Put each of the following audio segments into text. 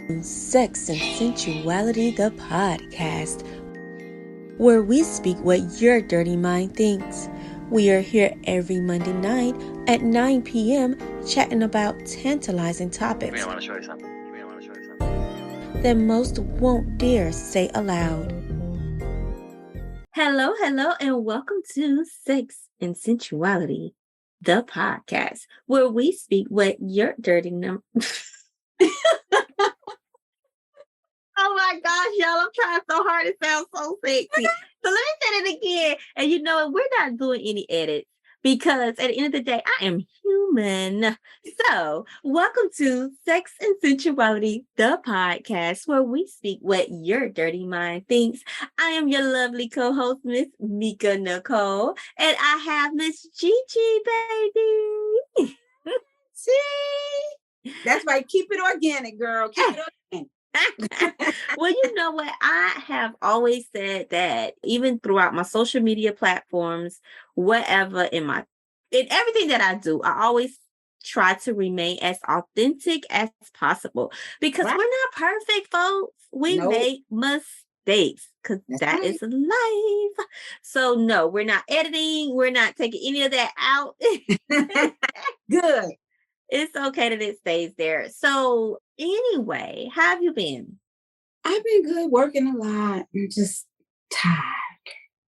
Sex and Sensuality, the podcast, where we speak what your dirty mind thinks. We are here every Monday night at 9 p.m. chatting about tantalizing topics that most won't dare say aloud. Hello, and welcome to Sex and Sensuality, the podcast, where we speak what your dirty Oh my gosh, y'all, I'm trying so hard to sound so sexy. So let me say it again. And you know what? We're not doing any edits because at the end of the day, I am human. So welcome to Sex and Sensuality, the podcast, where we speak what your dirty mind thinks. I am your lovely co-host, Miss Mika Nicole, and I have Miss Gigi, baby. See? That's right. Keep it organic, girl. Keep it organic. Well, you know what? I have always said that even throughout my social media platforms, whatever in everything that I do, I always try to remain as authentic as possible because we're not perfect, folks. We make mistakes because that is life. So no, we're not editing. We're not taking any of that out. Good. It's okay that it stays there. So anyway, how have you been? I've been good, working a lot. I'm just tired.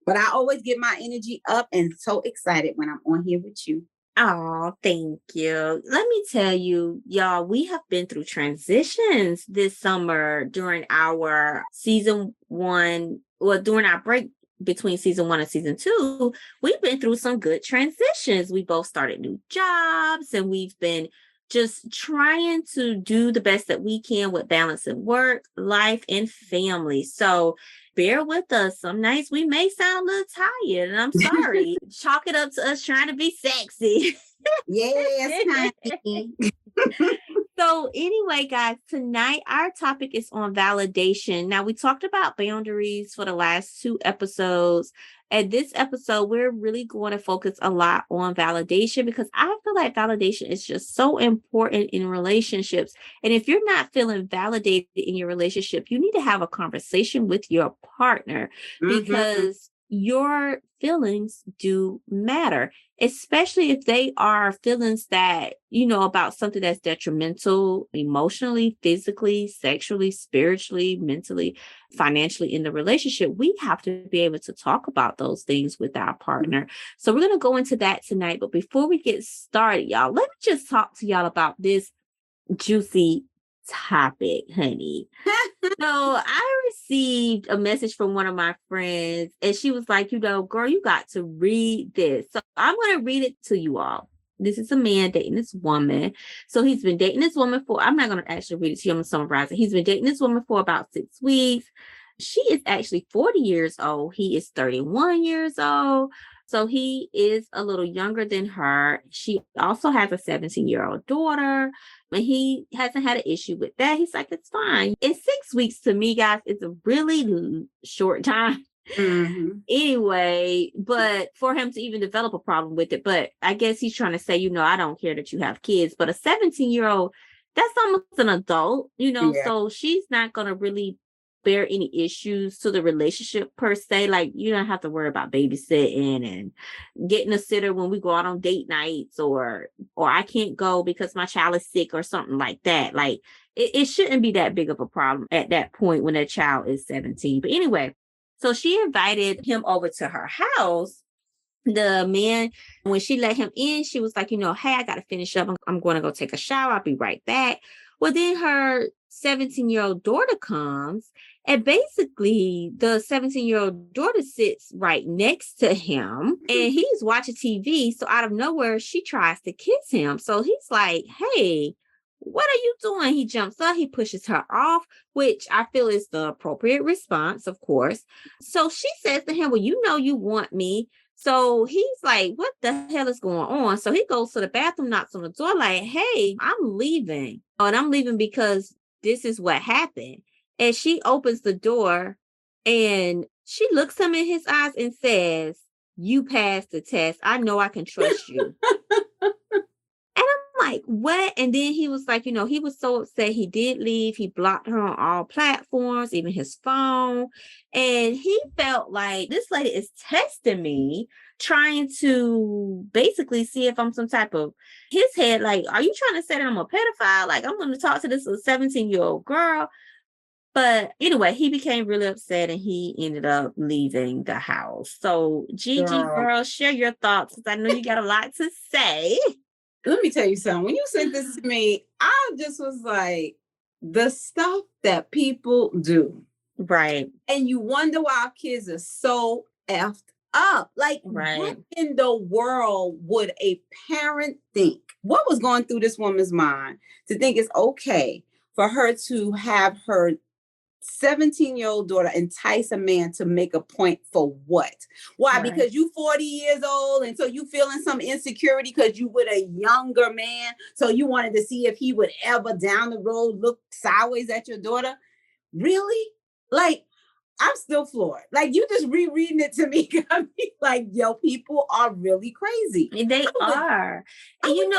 But I always get my energy up and so excited when I'm on here with you. Oh, thank you. Let me tell you, y'all, we have been through transitions this summer during our season one, or during our break between season one and season two. We've been through some good transitions. We both started new jobs and we've been just trying to do the best that we can with balancing work, life, and family. So bear with us. Some nights we may sound a little tired, and I'm sorry. Chalk it up to us trying to be sexy. Yes, honey. So anyway, guys, tonight our topic is on validation. Now, we talked about boundaries for the last 2 episodes. And this episode, we're really going to focus a lot on validation because I feel like validation is just so important in relationships. And if you're not feeling validated in your relationship, you need to have a conversation with your partner because your feelings do matter, especially if they are feelings that, about something that's detrimental emotionally, physically, sexually, spiritually, mentally, financially in the relationship. We have to be able to talk about those things with our partner. So we're going to go into that tonight. But before we get started, y'all, let me just talk to y'all about this juicy topic, honey. So I received a message from one of my friends, and she was like, girl, you got to read this. So I'm going to read it to you all. This is a man dating this woman. So he's been dating this woman I'm not going to actually read it to you. I'm going to summarize it. He's been dating this woman for about 6 weeks. She is actually 40 years old. He is 31 years old. So he is a little younger than her. She also has a 17-year-old daughter. But he hasn't had an issue with that. He's like, it's fine. And 6 weeks to me, guys, it's a really short time. Anyway, but for him to even develop a problem with it. But I guess he's trying to say, I don't care that you have kids. But a 17-year-old, that's almost an adult, so she's not going to really bear any issues to the relationship per se. Like, you don't have to worry about babysitting and getting a sitter when we go out on date nights, or I can't go because my child is sick or something like that. Like, it shouldn't be that big of a problem at that point when that child is 17. But anyway, so she invited him over to her house. The man, when she let him in, she was like, hey, I got to finish up. I'm going to go take a shower. I'll be right back. Well, then her 17-year-old daughter comes, and basically the 17-year-old daughter sits right next to him, and he's watching TV. So out of nowhere, she tries to kiss him. So he's like, hey, what are you doing? He jumps up, he pushes her off, which I feel is the appropriate response, of course. So she says to him, well, you want me. So he's like, what the hell is going on? So he goes to the bathroom, knocks on the door like, hey, I'm leaving. And I'm leaving because this is what happened. And she opens the door and she looks him in his eyes and says, you passed the test. I know I can trust you. And I'm like, what? And then he was like, he was so upset. He did leave. He blocked her on all platforms, even his phone. And he felt like this lady is testing me, trying to basically see if I'm some type of his head. Like, are you trying to say that I'm a pedophile? Like, I'm going to talk to this 17-year-old girl. But anyway, he became really upset and he ended up leaving the house. So, Gigi, girl, share your thoughts because I know you got a lot to say. Let me tell you something. When you sent this to me, I just was like, the stuff that people do. Right. And you wonder why our kids are so effed up. Like, what in the world would a parent think? What was going through this woman's mind to think it's okay for her to have her 17-year-old daughter entice a man to make a point for what? Why? Right. Because you 40 years old and so you feeling some insecurity because you with a younger man. So you wanted to see if he would ever down the road look sideways at your daughter. Really? Like, I'm still floored. Like, you just rereading it to me got me like, yo, people are really crazy. They are. And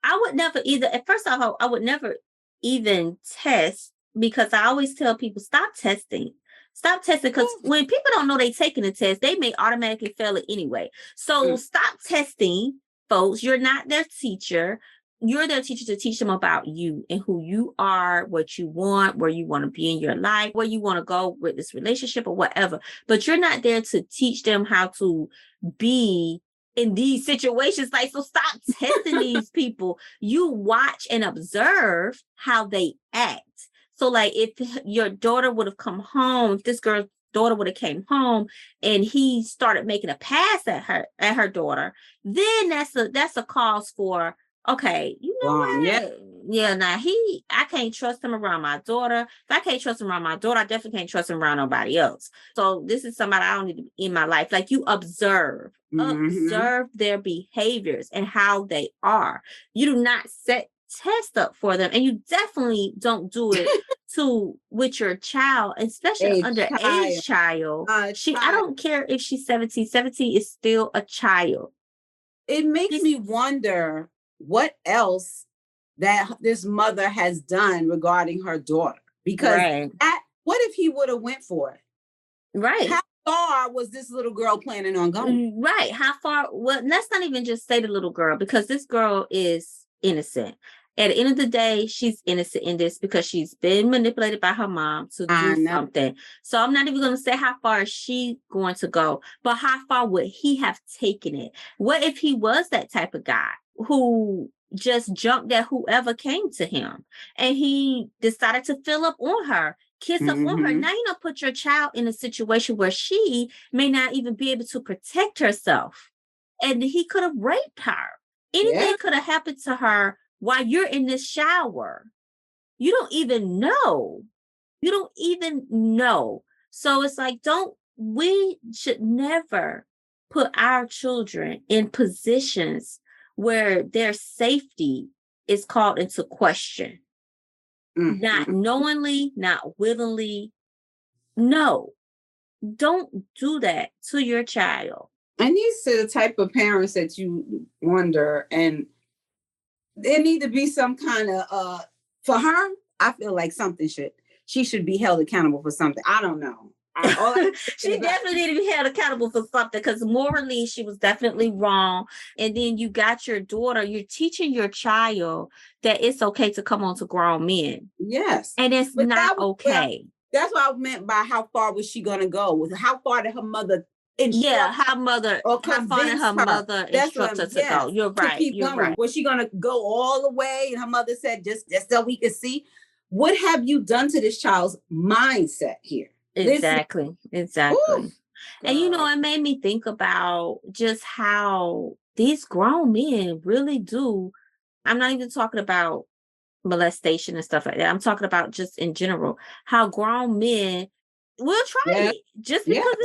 I would never either. At first off, I would never even test, because I always tell people, stop testing. Stop testing, because when people don't know they're taking a test, they may automatically fail it anyway. So stop testing, folks. You're not their teacher. You're their teacher to teach them about you and who you are, what you want, where you want to be in your life, where you want to go with this relationship or whatever. But you're not there to teach them how to be in these situations. Like, so stop testing these people. You watch and observe how they act. So like, if your daughter would have come home, if this girl's daughter would have came home and he started making a pass at her daughter, then that's a cause for, okay, you know what? Yeah, now I can't trust him around my daughter. If I can't trust him around my daughter, I definitely can't trust him around nobody else. So this is somebody I don't need in my life. Like, you observe their behaviors and how they are. You do not set test up for them, and you definitely don't do it with your child, especially underage child. I don't care if she's 17. 17 is still a child. It makes me wonder what else that this mother has done regarding her daughter, because what if he would have went for it? Right. How far was this little girl planning on going? Right. How far? Well, let's not even just say the little girl, because this girl is innocent. At the end of the day, she's innocent in this because she's been manipulated by her mom to do something. So I'm not even going to say how far is she going to go, but how far would he have taken it? What if he was that type of guy who just jumped at whoever came to him and he decided to fill up on her, kiss up on her? Now, put your child in a situation where she may not even be able to protect herself, and he could have raped her. Anything could have happened to her while you're in this shower. You don't even know. So it's like, we should never put our children in positions where their safety is called into question. Not knowingly, not willingly. No, don't do that to your child. And these are the type of parents that you wonder, and there need to be some kind of, for her, I feel like she should be held accountable for something. I don't know. She definitely need to be held accountable for something, because morally she was definitely wrong. And then you got your daughter, you're teaching your child that it's okay to come on to grown men. Yes. And it's not okay. That's what I meant by how far was she going to go? How far did her mother her mother instructed her to go. You're right. You're right. Was she gonna go all the way? And her mother said, just so we could see. What have you done to this child's mindset here? Exactly. Oof, and it made me think about just how these grown men really do. I'm not even talking about molestation and stuff like that. I'm talking about just in general, how grown men will try it just because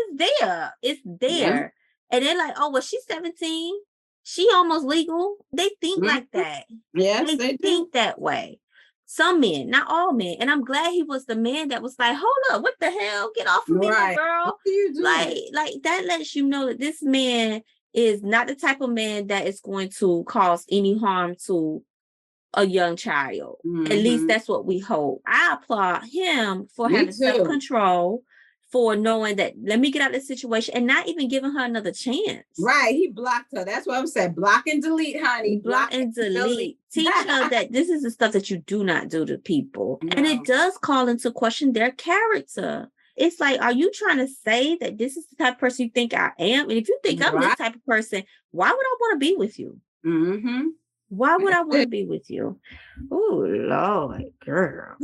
it's there. And they're like, oh, well, she's 17. She almost legal. They think like that. Yes, they think that way. Some men, not all men. And I'm glad he was the man that was like, hold up, what the hell? Get off of me, girl. What are you doing? Like that lets you know that this man is not the type of man that is going to cause any harm to a young child. At least that's what we hope. I applaud him for having self-control, for knowing that, let me get out of this situation, and not even giving her another chance. Right. He blocked her. That's what I'm saying. Block and delete, honey. Block and delete. Teach her that this is the stuff that you do not do to people. No. And it does call into question their character. It's like, are you trying to say that this is the type of person you think I am? And if you think I'm this type of person, why would I want to be with you? Mm-hmm. Why would I want to be with you? Oh, Lord, girl.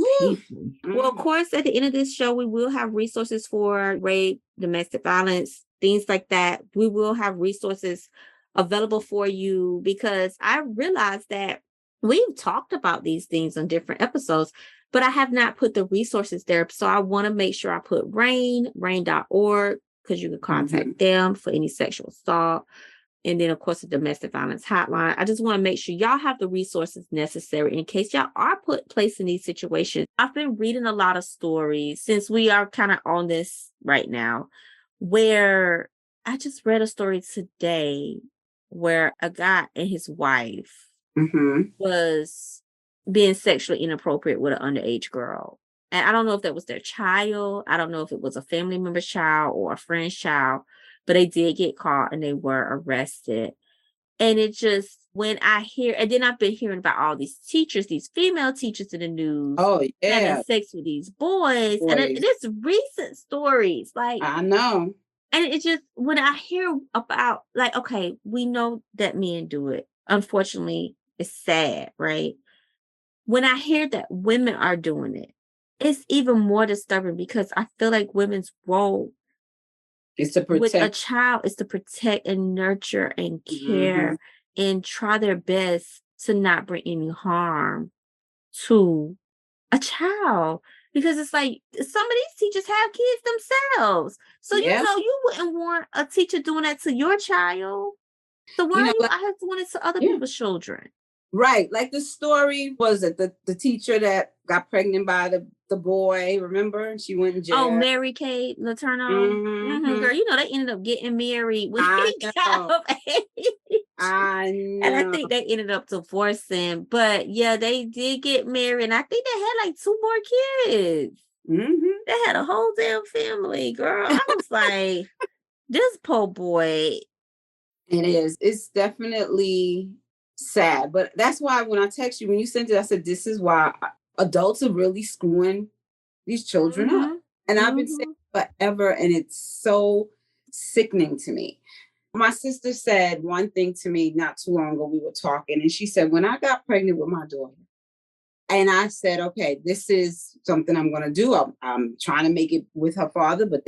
Well, of course, at the end of this show, we will have resources for rape, domestic violence, things like that. We will have resources available for you, because I realized that we've talked about these things on different episodes, but I have not put the resources there. So I want to make sure I put rain.org, because you can contact them for any sexual assault. And then, of course, the domestic violence hotline. I just want to make sure y'all have the resources necessary in case y'all are placed in these situations. I've been reading a lot of stories since we are kind of on this right now, where I just read a story today where a guy and his wife was being sexually inappropriate with an underage girl. And I don't know if that was their child. I don't know if it was a family member's child or a friend's child. But they did get caught and they were arrested. And it just, when I hear, and then I've been hearing about all these teachers, these female teachers in the news. Oh, yeah. Having sex with these boys. And it's recent stories. Like, I know. And it just, when I hear about, like, okay, we know that men do it. Unfortunately, it's sad, right? When I hear that women are doing it, it's even more disturbing, because I feel like women's role is to protect. With a child is to protect and nurture and care and try their best to not bring any harm to a child. Because it's like, some of these teachers have kids themselves. So, you know, you wouldn't want a teacher doing that to your child. So why are you out here doing it to other people's children? Right. Like the story, was it the teacher that got pregnant by the boy, remember? And she went in jail. Oh, Mary Kay Letourneau. Girl, you know, they ended up getting married when he got of age. I know. And I think they ended up divorcing. But yeah, they did get married. And I think they had like 2 more kids. They had a whole damn family, girl. I was like, this poor boy. It is. It's definitely sad. But that's why when I text you, when you sent it, I said, this is why adults are really screwing these children up. And I've been saying forever, and it's so sickening to me. My sister said one thing to me not too long ago. We were talking, and she said, when I got pregnant with my daughter, and I said, okay, this is something I'm going to do. I'm trying to make it with her father, but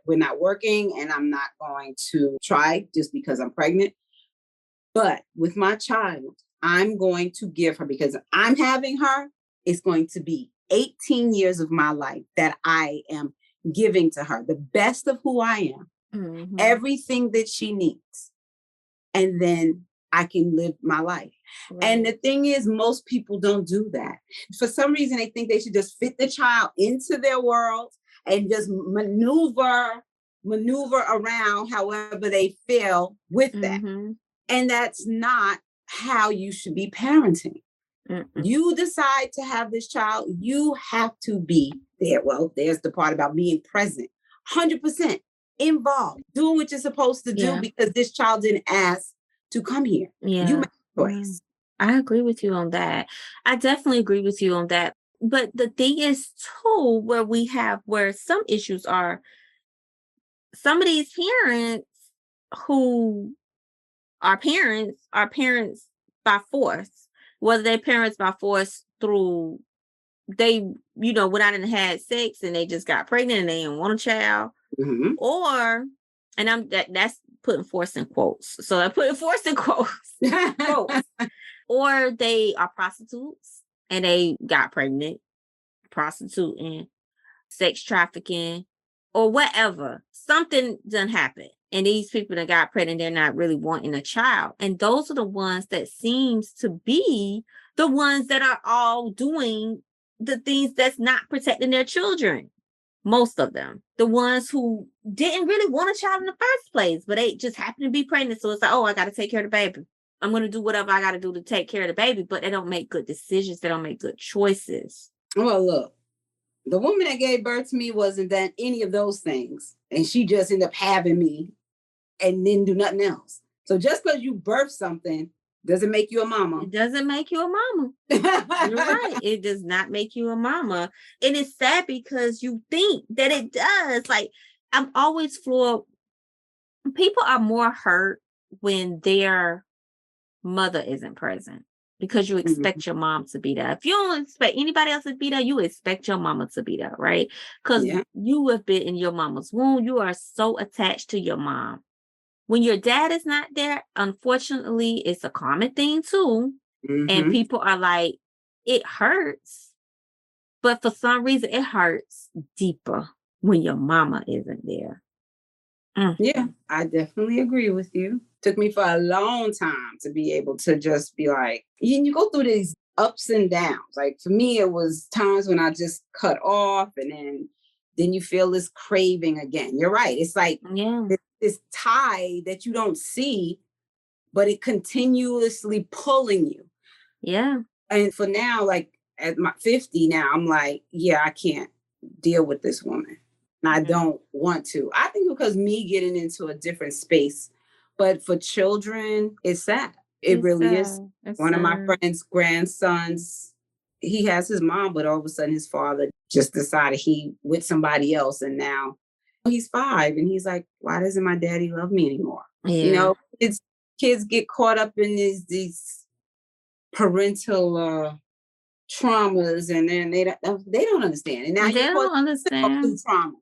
we're not working, and I'm not going to try just because I'm pregnant. But with my child, I'm going to give her, because I'm having her, it's going to be 18 years of my life that I am giving to her, the best of who I am, everything that she needs. And then I can live my life. Right. And the thing is, most people don't do that. For some reason, they think they should just fit the child into their world and just maneuver around however they feel with that. And that's not how you should be parenting. You decide to have this child, you have to be there. Well, there's the part about being present, 100% involved, doing what you're supposed to do, because this child didn't ask to come here. You make a choice. I agree with you on that. I definitely agree with you on that. But the thing is, too, where some issues are, some of these parents who are parents by force, whether they're parents by force through they, went out and had sex and they just got pregnant and they didn't want a child, or, and that's putting force in quotes. So I put force in quotes, or they are prostitutes and they got pregnant, prostituting, sex trafficking, or whatever. Something done happened. And these people that got pregnant, they're not really wanting a child. And those are the ones that seems to be the ones that are all doing the things that's not protecting their children. Most of them. The ones who didn't really want a child in the first place, but they just happen to be pregnant. So it's like, oh, I got to take care of the baby. I'm going to do whatever I got to do to take care of the baby, but they don't make good decisions. They don't make good choices. Well, look, the woman that gave birth to me wasn't done any of those things. And she just ended up having me and didn't do nothing else. So just because you birth something doesn't make you a mama. It doesn't make you a mama. You're right. It does not make you a mama. And it's sad because you think that it does. Like, I'm always floored. People are more hurt when their mother isn't present because you expect your mom to be there. If you don't expect anybody else to be there, you expect your mama to be there, right? Because you have been in your mama's womb. You are so attached to your mom. When your dad is not there, unfortunately, it's a common thing too. And people are like, it hurts. But for some reason, it hurts deeper when your mama isn't there. Yeah, I definitely agree with you. Took me for a long time to be able to just be like, you go through these ups and downs. Like for me, it was times when I just cut off and then you feel this craving again. You're right. It's like this tie that you don't see, but it continuously pulling you. Yeah. And for now, like at my 50 now, I'm like, yeah, I can't deal with this woman. And I don't want to. I think because me getting into a different space, but for children, it's sad. It really is. One of my friend's grandsons, he has his mom, but all of a sudden his father just decided he with somebody else. And now he's 5 and he's like, why doesn't my daddy love me anymore? Yeah. You know, kids get caught up in these parental traumas and then they don't understand. And now they don't understand through trauma.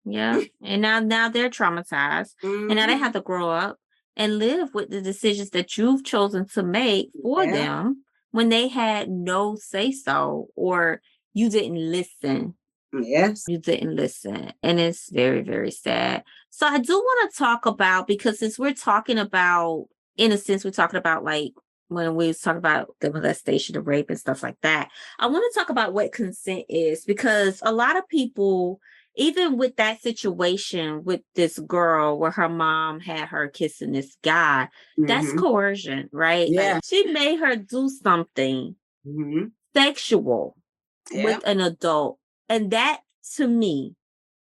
Yeah. And now they're traumatized. And now they have to grow up and live with the decisions that you've chosen to make for them when they had no say so or you didn't listen. Yes. You didn't listen. And it's very, very sad. So I do want to talk about, because since we're talking about, in a sense, we're talking about like when we talk about the molestation, the rape and stuff like that, I want to talk about what consent is, because a lot of people, even with that situation with this girl where her mom had her kissing this guy, that's coercion, right? Yeah. Like she made her do something sexual with an adult. And that to me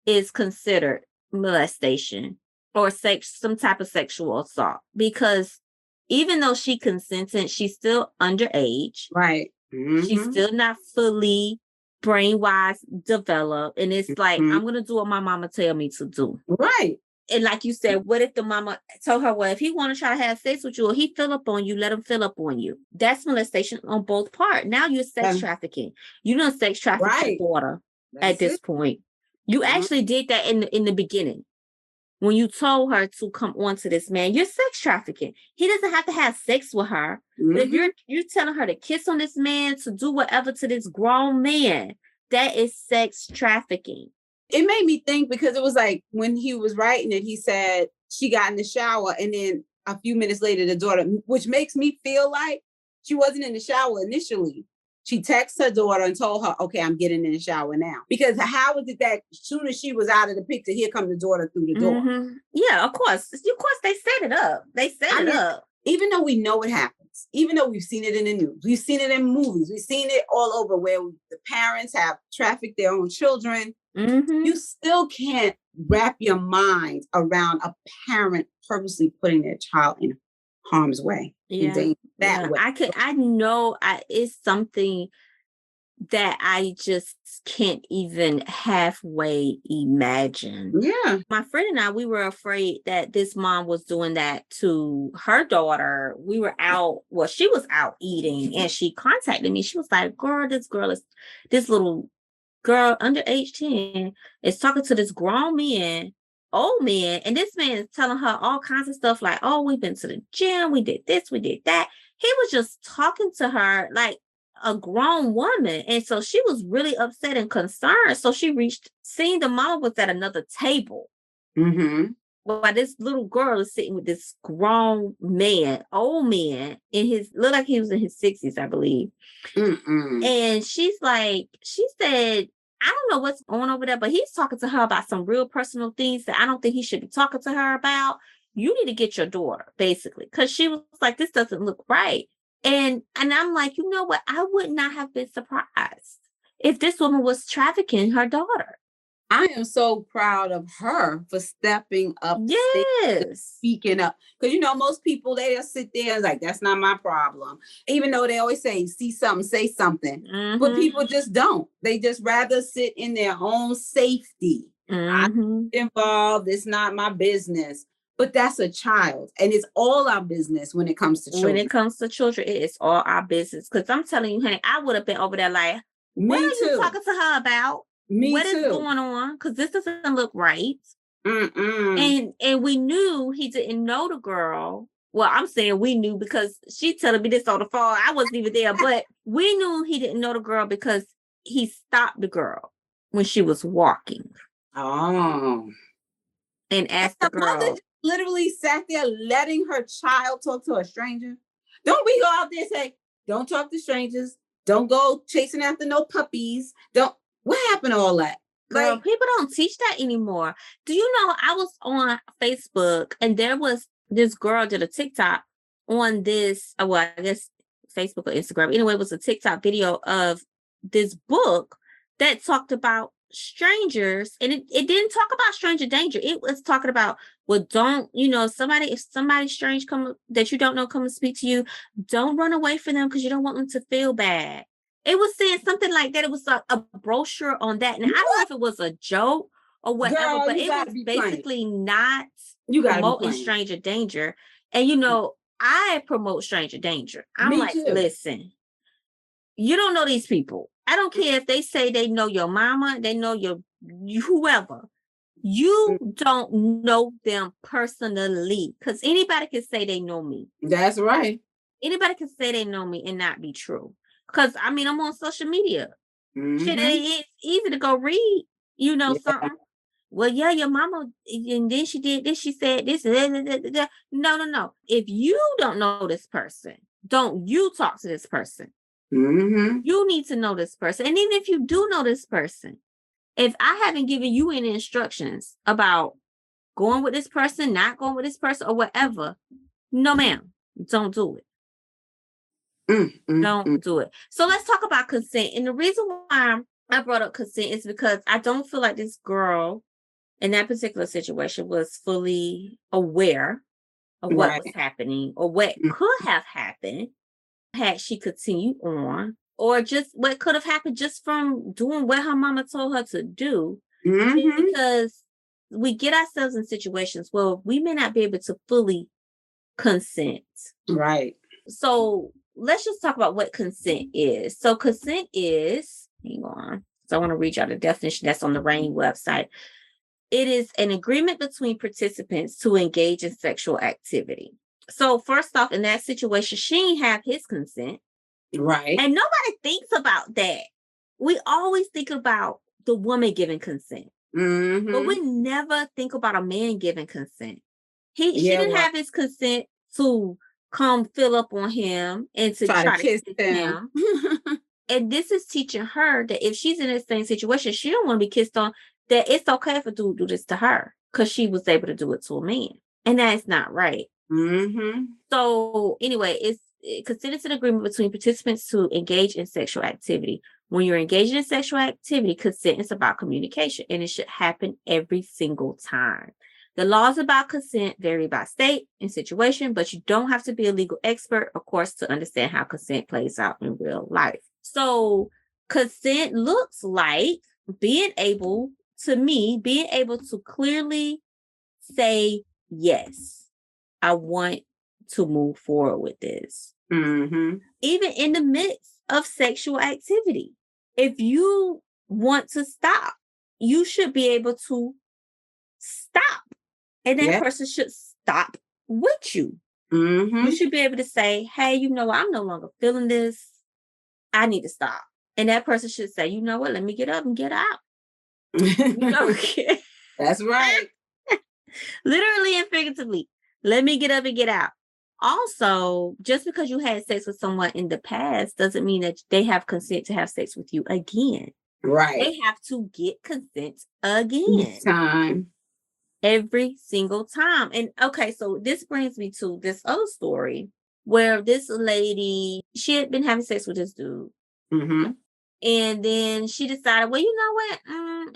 is considered molestation or some type of sexual assault, because even though she consented, she's still underage. Right. She's still not fully brain-wise developed. And it's like, I'm going to do what my mama tell me to do. Right. And like you said, what if the mama told her, well, if he want to try to have sex with you or he fill up on you, let him fill up on you. That's molestation on both parts. Now you're sex trafficking. You don't sex traffic your daughter at this point. You actually did that in the beginning. When you told her to come on to this man, you're sex trafficking. He doesn't have to have sex with her. But if you're telling her to kiss on this man, to do whatever to this grown man, that is sex trafficking. It made me think, because it was like when he was writing it, he said she got in the shower and then a few minutes later, the daughter, which makes me feel like she wasn't in the shower initially. She texted her daughter and told her, okay, I'm getting in the shower now. Because how was it that as soon as she was out of the picture, here come the daughter through the door? Yeah, of course. Of course, they set it up. Even though we know it happens, even though we've seen it in the news, we've seen it in movies, we've seen it all over where the parents have trafficked their own children. You still can't wrap your mind around a parent purposely putting their child in harm's way. Way. I know it's something that I just can't even halfway imagine. Yeah. My friend and I, we were afraid that this mom was doing that to her daughter. We were out, she was out eating and she contacted me. She was like, girl, this little girl under age 10 is talking to this grown man, old man, and this man is telling her all kinds of stuff like, oh, we've been to the gym, we did this, we did that. He was just talking to her like a grown woman. And so she was really upset and concerned. So she seeing the mom was at another table. While this little girl is sitting with this grown man, old man, looked like he was in his 60s, I believe. And she said, I don't know what's going over there, but he's talking to her about some real personal things that I don't think he should be talking to her about. you need to get your daughter, basically. Because she was like, this doesn't look right. And I'm like, you know what? I would not have been surprised if this woman was trafficking her daughter. I am so proud of her for stepping up, Yes. speaking up. Because, you know, most people, they just sit there and like, that's not my problem. Even though they always say, see something, say something. Mm-hmm. But people just don't. They just rather sit in their own safety. I'm involved. It's not my business. But that's a child. And it's all our business when it comes to children. When it comes to children, it is all our business. Because I'm telling you, honey, I would have been over there like, what are you talking to her about? What is going on? Because this doesn't look right. And we knew he didn't know the girl. Well, I'm saying we knew because she telling me this on the phone. I wasn't even there, but we knew he didn't know the girl because he stopped the girl when she was walking. Oh. And asked the girl. Mother literally sat there letting her child talk to a stranger. Don't we go out there and say, don't talk to strangers. Don't go chasing after no puppies. What happened to all that? Girl, like, people don't teach that anymore. Do you know, I was on Facebook and there was this girl did a TikTok on this, well, I guess Facebook or Instagram. Anyway, it was a TikTok video of this book that talked about strangers, and it didn't talk about stranger danger. It was talking about, well, don't, you know, if somebody strange come that you don't know come and speak to you, don't run away from them because you don't want them to feel bad. It was saying something like that. It was a brochure on that. And I don't know if it was a joke or whatever, but it was basically not promoting stranger danger. And, you know, I promote stranger danger. I'm like, listen, you don't know these people. I don't care if they say they know your mama, they know your whoever. You don't know them personally, because anybody can say they know me. That's right. Anybody can say they know me and not be true. Because, I mean, I'm on social media. Shit, it's easy to go read, you know, something. Well, yeah, your mama, and then she did this, she said this. No. If you don't know this person, don't you talk to this person. You need to know this person. And even if you do know this person, if I haven't given you any instructions about going with this person, not going with this person, or whatever, no, ma'am, don't do it. Don't do it. So let's talk about consent. And the reason why I brought up consent is because I don't feel like this girl in that particular situation was fully aware of what was happening or what could have happened had she continued on, or just what could have happened just from doing what her mama told her to do. Because we get ourselves in situations where we may not be able to fully consent. Right. So let's just talk about what consent is. So consent is, hang on. So I want to read y'all the definition that's on the RAINN website. It is an agreement between participants to engage in sexual activity. So first off, in that situation, she didn't have his consent. Right. And nobody thinks about that. We always think about the woman giving consent. But we never think about a man giving consent. She didn't have his consent to come fill up on him and to try to kiss him. And this is teaching her that if she's in the same situation, she don't want to be kissed on, that it's okay if a dude do this to her because she was able to do it to a man. And that's not right. So anyway, consent is an agreement between participants to engage in sexual activity. When you're engaging in sexual activity, consent is about communication, and it should happen every single time. The laws about consent vary by state and situation, but you don't have to be a legal expert, of course, to understand how consent plays out in real life. So consent looks like being able to clearly say, yes, I want to move forward with this. Even in the midst of sexual activity. If you want to stop, you should be able to stop. And that person should stop with you. You should be able to say, hey, you know, I'm no longer feeling this. I need to stop. And that person should say, you know what, let me get up and get out. That's right. Literally and figuratively. Let me get up and get out. Also, just because you had sex with someone in the past doesn't mean that they have consent to have sex with you again. Right. They have to get consent again. Each time. every single time. And okay, so this brings me to this other story where this lady, she had been having sex with this dude. Mm-hmm. And then she decided, well, you know what?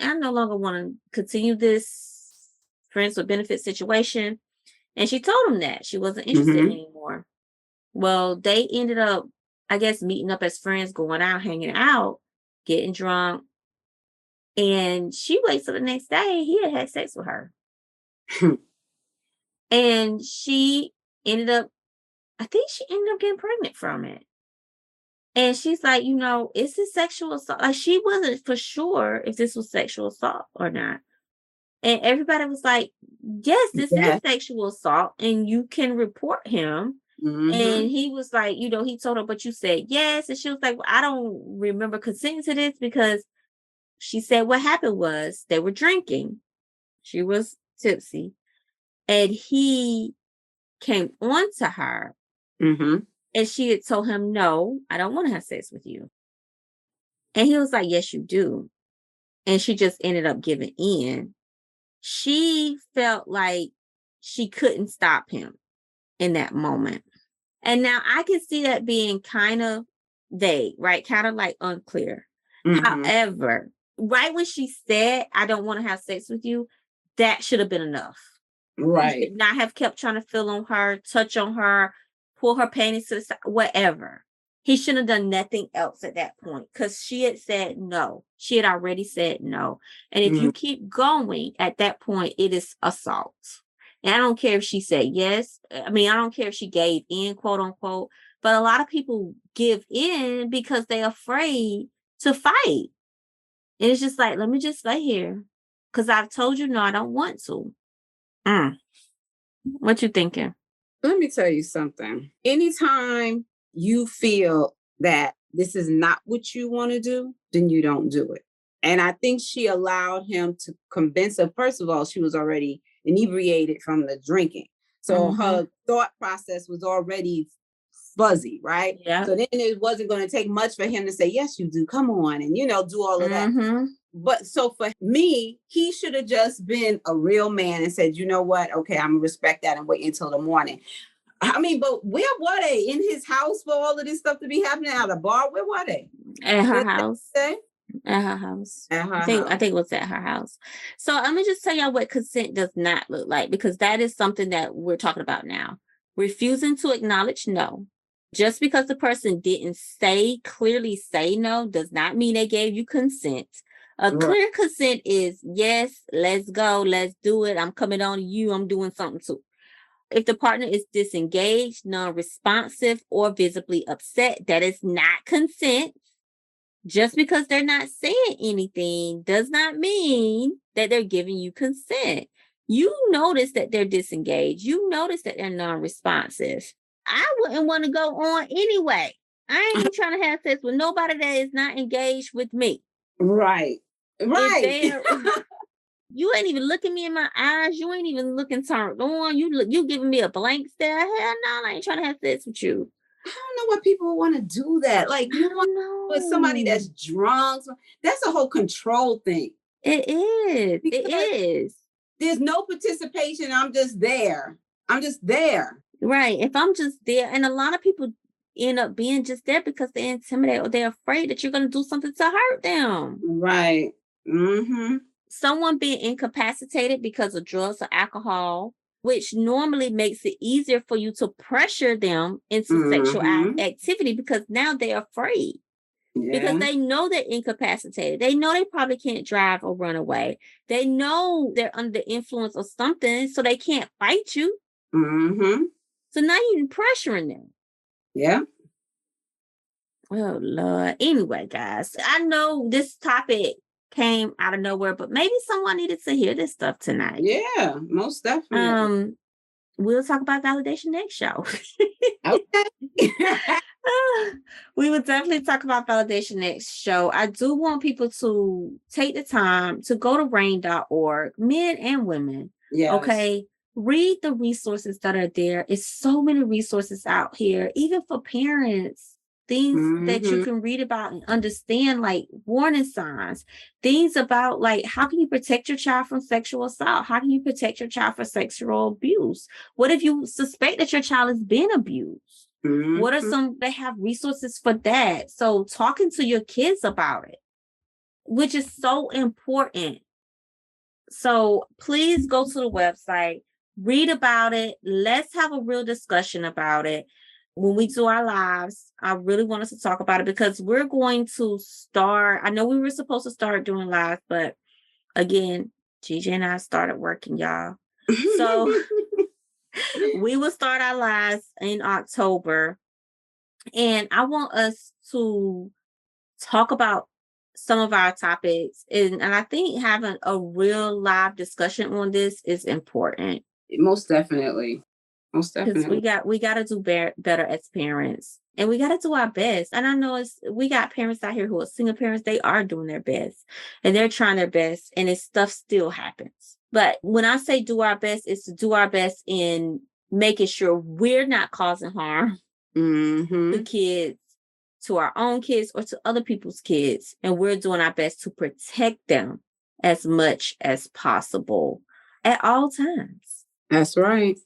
I no longer want to continue this friends with benefits situation. And she told him that she wasn't interested Mm-hmm. anymore. Well, they ended up, I guess, meeting up as friends, going out, hanging out, getting drunk. And she waits till the next day. He had sex with her. And she ended up, I think she ended up getting pregnant from it. And she's like, is this sexual assault? Like, she wasn't for sure if this was sexual assault or not. And everybody was like, yes, this is Yeah. sexual assault and you can report him. Mm-hmm. And he was like, he told her, but you said yes. And she was like, well, I don't remember consenting to this, because she said what happened was they were drinking. She was tipsy. And he came on to her. Mm-hmm. And she had told him, no, I don't want to have sex with you. And he was like, yes, you do. And she just ended up giving in. She felt like she couldn't stop him in that moment. And now I can see that being kind of vague, right? Kind of like unclear. Mm-hmm. However, right when she said, I don't want to have sex with you, that should have been enough. Right. He should not have kept trying to feel on her, touch on her, pull her panties to the side, whatever. He shouldn't have done nothing else at that point, because she had said no. She had already said no. And if you keep going at that point, it is assault. And I don't care if she said yes. I mean, I don't care if she gave in, quote unquote. But a lot of people give in because they're afraid to fight. And it's just like, let me just lay here, because I've told you no, I don't want to. What you thinking? Let me tell you something. Anytime you feel that this is not what you want to do, then you don't do it. And I think she allowed him to convince her. First of all, she was already inebriated from the drinking. So her thought process was already fuzzy, right? Yeah. So then it wasn't going to take much for him to say, yes, you do. Come on. And, do all of that. But so for me, he should have just been a real man and said, you know what? Okay, I'm going to respect that and wait until the morning. I mean, but where were they? In his house for all of this stuff to be happening at a bar? Where were they? At her house. At her house. At her I think it was at her house. So let me just tell y'all what consent does not look like, because that is something that we're talking about now. Refusing to acknowledge no. Just because the person didn't clearly say no does not mean they gave you consent. A clear consent is, yes, let's go, let's do it. I'm coming on to you. I'm doing something too. If the partner is disengaged, non-responsive, or visibly upset, that is not consent. Just because they're not saying anything does not mean that they're giving you consent. You notice that they're disengaged. You notice that they're non-responsive. I wouldn't want to go on anyway. I ain't trying to have sex with nobody that is not engaged with me. Right. You ain't even looking me in my eyes. You ain't even looking turned on. You giving me a blank stare. Hell no, I ain't trying to have sex with you. I don't know why people want to do that. Like, you want with somebody that's drunk. That's a whole control thing. It is. It is. There's no participation. I'm just there. Right. If I'm just there, and a lot of people end up being just there because they're intimidated or they're afraid that you're going to do something to hurt them. Right. Mm-hmm. Someone being incapacitated because of drugs or alcohol, which normally makes it easier for you to pressure them into sexual activity, because now they're afraid. Yeah. Because they know they're incapacitated. They know they probably can't drive or run away. They know they're under the influence of something, so they can't fight you. So now you're pressuring them. Yeah. Oh, Lord. Anyway, guys, I know this topic came out of nowhere, but maybe someone needed to hear this stuff tonight. Yeah, most definitely. We'll talk about validation next show. Okay. We will definitely talk about validation next show. I do want people to take the time to go to RAINN.org, men and women. Yes. Okay. Read the resources that are there. It's so many resources out here, even for parents. things that you can read about and understand, like warning signs, things about like how can you protect your child from sexual assault? How can you protect your child from sexual abuse? What if you suspect that your child has been abused? What are some, they have resources for that. So talking to your kids about it, which is so important. So please go to the website, read about it. Let's have a real discussion about it. When we do our lives, I really want us to talk about it because we're going to start. I know we were supposed to start doing live, but again, Gigi and I started working, y'all. So we will start our lives in October. And I want us to talk about some of our topics. And I think having a real live discussion on this is important. Most definitely. Most Because definitely. we got to do better as parents, and we got to do our best. And I know we got parents out here who are single parents. They are doing their best and they're trying their best, and stuff still happens. But when I say do our best, it's to do our best in making sure we're not causing harm to kids, to our own kids, or to other people's kids. And we're doing our best to protect them as much as possible at all times. That's right.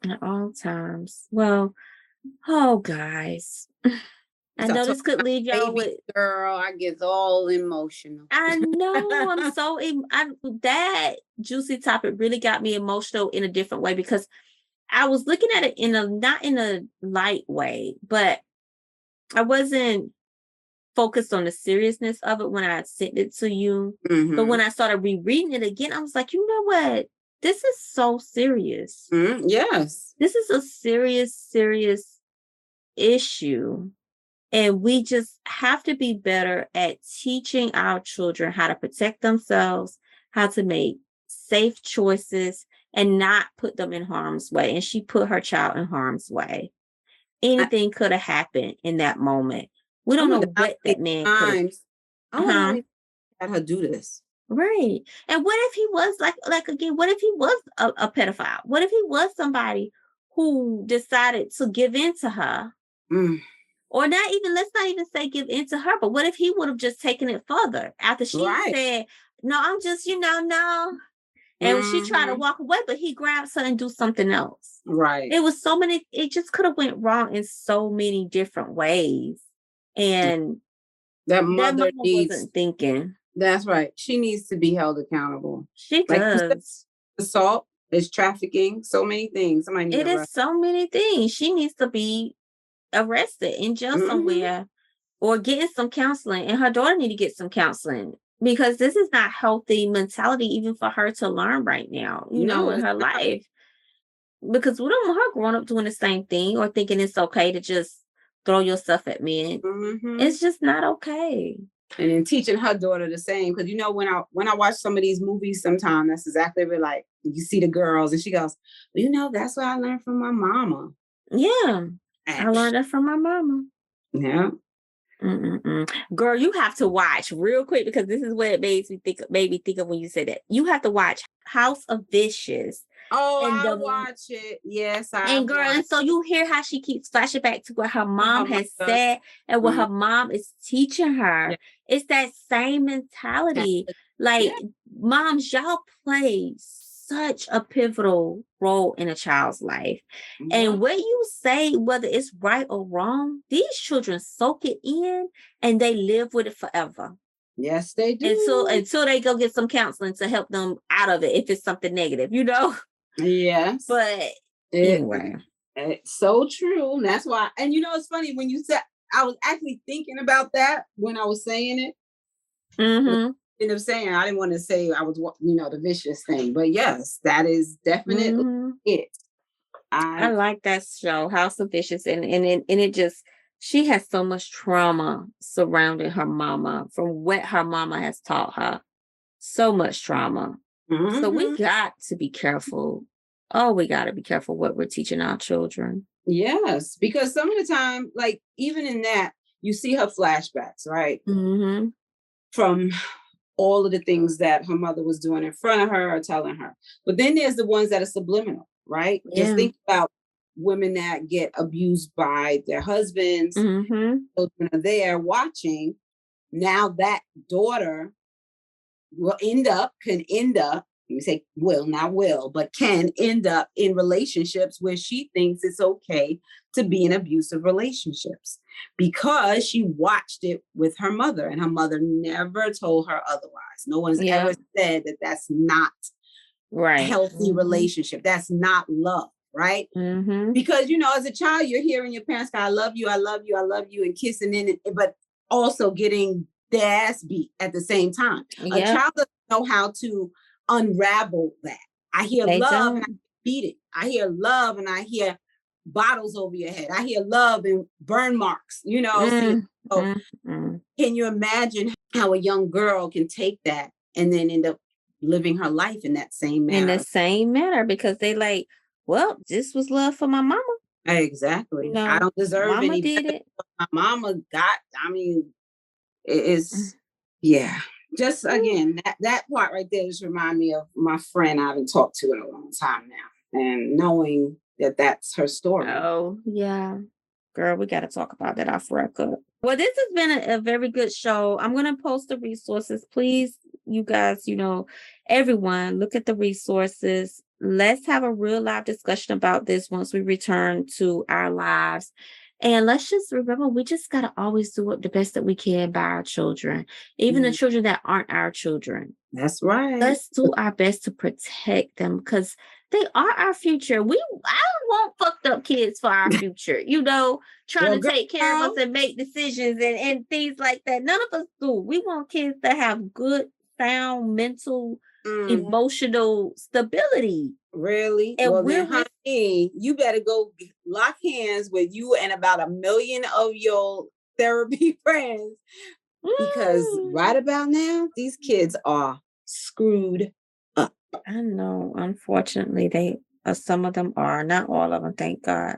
At all times. Well, oh, guys. I know this could leave y'all with... Girl, I get all emotional. I know. I'm so... that juicy topic really got me emotional in a different way because I was looking at it not in a light way, but I wasn't focused on the seriousness of it when I sent it to you. But when I started rereading it again, I was like, you know what? This is so serious. Yes. This is a serious issue. And we just have to be better at teaching our children how to protect themselves, how to make safe choices, and not put them in harm's way. And she put her child in harm's way. Anything could have happened in that moment. We don't know what that man could have. Had her do this. Right. And what if he was like again, what if he was a pedophile? What if he was somebody who decided to give in to her? Or let's not even say give in to her, but what if he would have just taken it further after she said, no, I'm just, no. And she tried to walk away, but he grabs her and do something else. Right. It was it just could have went wrong in so many different ways. And that mother wasn't thinking. That's right. She needs to be held accountable. She does. Assault is trafficking, so many things. It is so many things. She needs to be arrested in jail somewhere or getting some counseling. And her daughter need to get some counseling because this is not healthy mentality even for her to learn right now, in her life. Because we don't want her growing up doing the same thing or thinking it's okay to just throw your stuff at men. It's just not okay. And then teaching her daughter the same, because when I watch some of these movies, sometimes that's exactly what, like, you see the girls and she goes, that's what I learned from my mama. Yeah, I learned that from my mama. Yeah. Girl, you have to watch real quick because this is what it made me think of when you said that. You have to watch House of Vicious. Oh, I watch it. Yes, and so you hear how she keeps flashing back to what her mom has said and what her mom is teaching her. Yeah. It's that same mentality. Like, moms, y'all play such a pivotal role in a child's life. Yeah. And what you say, whether it's right or wrong, these children soak it in and they live with it forever. Yes, they do. Until they go get some counseling to help them out of it if it's something negative, Yes. But anyway. It's so true. That's why. And it's funny when you said, I was actually thinking about that when I was saying it. End up saying, I didn't want to say I was, the vicious thing, but yes, that is definitely it. I like that show, House of Vicious, and it just, she has so much trauma surrounding her mama from what her mama has taught her. So much trauma. So we got to be careful. Oh, we got to be careful what we're teaching our children. Yes, because some of the time, like even in that, you see her flashbacks, right? From all of the things that her mother was doing in front of her or telling her. But then there's the ones that are subliminal, right? Yeah. Just think about women that get abused by their husbands, Mm-hmm. children are there watching. Now that daughter can end up, you say will, not will, but can end up in relationships where she thinks it's okay to be in abusive relationships because she watched it with her mother, and her mother never told her otherwise. No one's ever said that that's not a healthy relationship. That's not love, right? Mm-hmm. Because, as a child, you're hearing your parents go, I love you, I love you, I love you, and kissing in it, but also getting their ass beat at the same time. A child doesn't know how to unravel that. I hear love and I beat it. I hear love and I hear bottles over your head. I hear love and burn marks, So can you imagine how a young girl can take that and then end up living her life in that same manner? In the same manner, because they like, well, this was love for my mama. Exactly. I don't deserve mama any did it. My mama got, it is, yeah. Just again, that part right there just remind me of my friend I haven't talked to in a long time now, and knowing that that's her story. Oh, yeah. Girl, we got to talk about that off record. Well, this has been a very good show. I'm going to post the resources. Please, you guys, everyone, look at the resources. Let's have a real live discussion about this once we return to our lives. And let's just remember, we just got to always do the best that we can by our children, even the children that aren't our children. That's right. Let's do our best to protect them because they are our future. I don't want fucked up kids for our future, trying to take care of us and make decisions and things like that. None of us do. We want kids that have good, sound, mental, emotional stability. Really? And then, honey, you better go lock hands with you and about 1 million of your therapy friends. Because right about now, these kids are screwed up. I know. Unfortunately, some of them are. Not all of them, thank God.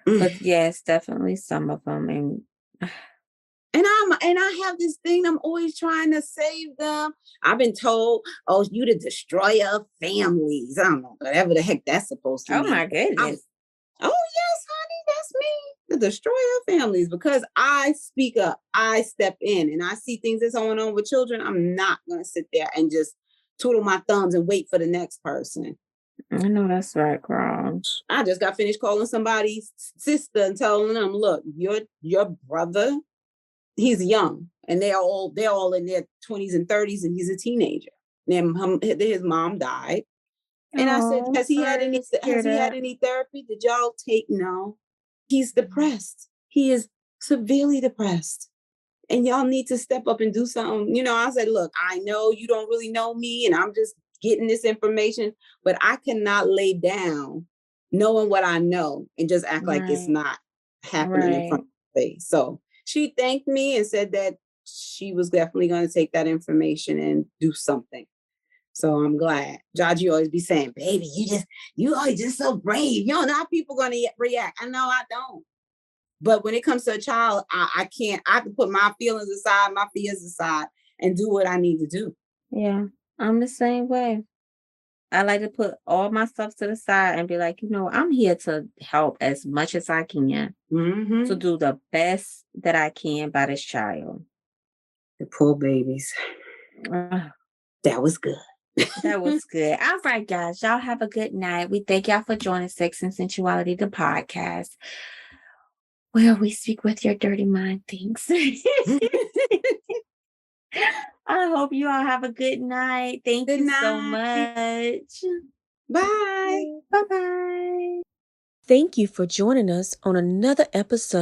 But yes, definitely some of them. And I have this thing, I'm always trying to save them. I've been told, oh, you the destroyer of families. I don't know, whatever the heck that's supposed to mean. Oh my goodness. Oh yes, honey, that's me. The destroyer of families, because I speak up, I step in, and I see things that's going on with children. I'm not going to sit there and just twiddle my thumbs and wait for the next person. I know that's right, girl. I just got finished calling somebody's sister and telling them, look, your brother, he's young, and they're all in their 20s and 30s, and he's a teenager. And his mom died. And I said, has he had any therapy? Did y'all take? No. He's depressed. He is severely depressed. And y'all need to step up and do something. I said, look, I know you don't really know me, and I'm just getting this information, but I cannot lay down knowing what I know and just act like it's not happening in front of my face. So she thanked me and said that she was definitely going to take that information and do something. So I'm glad. Georgie always be saying, baby, you always just so brave. You don't know how people going to react. I know I don't. But when it comes to a child, I can't. I have to put my feelings aside, my fears aside, and do what I need to do. Yeah, I'm the same way. I like to put all my stuff to the side and be like, I'm here to help as much as I can to do the best that I can by this child. The poor babies. That was good. That was good. All right, guys. Y'all have a good night. We thank y'all for joining Sex and Sensuality, the podcast, where we speak with your dirty mind things. I hope you all have a good night. Thank you so much. Bye. Bye-bye. Thank you for joining us on another episode